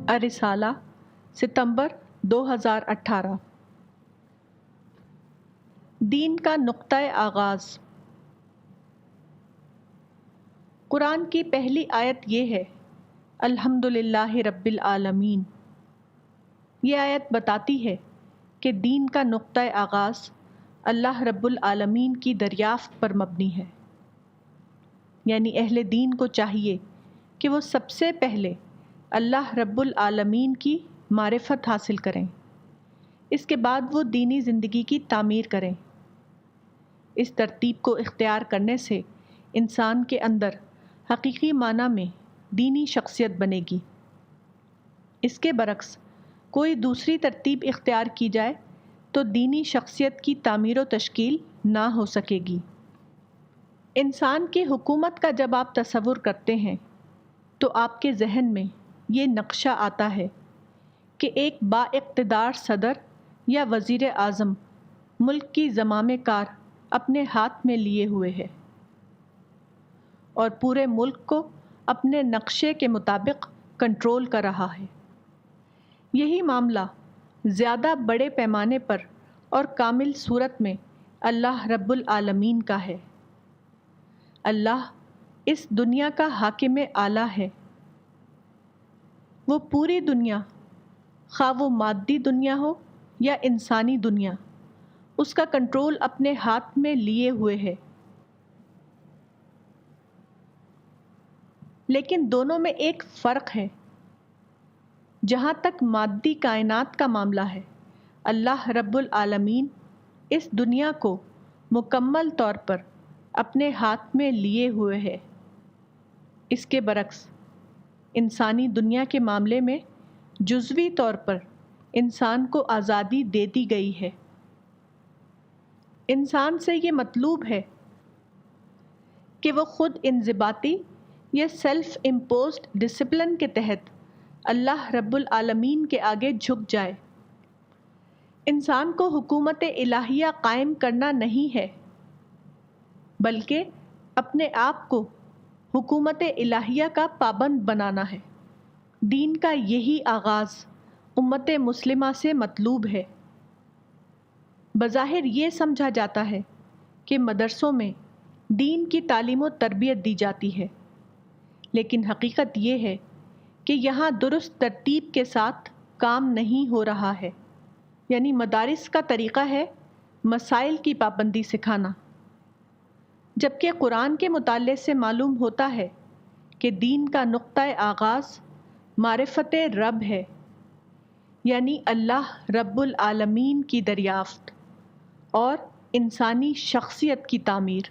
الرسالہ ستمبر 2018۔ دین کا نقطۂ آغاز۔ قرآن کی پہلی آیت یہ ہے، الحمدللہ رب العالمین۔ یہ آیت بتاتی ہے کہ دین کا نقطۂ آغاز اللہ رب العالمین کی دریافت پر مبنی ہے، یعنی اہل دین کو چاہیے کہ وہ سب سے پہلے اللہ رب العالمین کی معرفت حاصل کریں، اس کے بعد وہ دینی زندگی کی تعمیر کریں۔ اس ترتیب کو اختیار کرنے سے انسان کے اندر حقیقی معنی میں دینی شخصیت بنے گی۔ اس کے برعکس کوئی دوسری ترتیب اختیار کی جائے تو دینی شخصیت کی تعمیر و تشکیل نہ ہو سکے گی۔ انسان کی حکومت کا جب آپ تصور کرتے ہیں تو آپ کے ذہن میں یہ نقشہ آتا ہے کہ ایک با اقتدار صدر یا وزیر اعظم ملک کی زمام کار اپنے ہاتھ میں لیے ہوئے ہے اور پورے ملک کو اپنے نقشے کے مطابق کنٹرول کر رہا ہے۔ یہی معاملہ زیادہ بڑے پیمانے پر اور کامل صورت میں اللہ رب العالمین کا ہے۔ اللہ اس دنیا کا حاکم اعلیٰ ہے۔ وہ پوری دنیا، خواہ وہ مادی دنیا ہو یا انسانی دنیا، اس کا کنٹرول اپنے ہاتھ میں لیے ہوئے ہے۔ لیکن دونوں میں ایک فرق ہے۔ جہاں تک مادی کائنات کا معاملہ ہے، اللہ رب العالمین اس دنیا کو مکمل طور پر اپنے ہاتھ میں لیے ہوئے ہے۔ اس کے برعکس انسانی دنیا کے معاملے میں جزوی طور پر انسان کو آزادی دے دی گئی ہے۔ انسان سے یہ مطلوب ہے کہ وہ خود انضباطی یا سیلف امپوزڈ ڈسپلن کے تحت اللہ رب العالمین کے آگے جھک جائے۔ انسان کو حکومت الہیہ قائم کرنا نہیں ہے، بلکہ اپنے آپ کو حکومت الہیہ کا پابند بنانا ہے۔ دین کا یہی آغاز امت مسلمہ سے مطلوب ہے۔ بظاہر یہ سمجھا جاتا ہے کہ مدرسوں میں دین کی تعلیم و تربیت دی جاتی ہے، لیکن حقیقت یہ ہے کہ یہاں درست ترتیب کے ساتھ کام نہیں ہو رہا ہے۔ یعنی مدارس کا طریقہ ہے مسائل کی پابندی سکھانا، جبکہ قرآن کے مطالعے سے معلوم ہوتا ہے کہ دین کا نقطۂ آغاز معرفت رب ہے، یعنی اللہ رب العالمین کی دریافت اور انسانی شخصیت کی تعمیر۔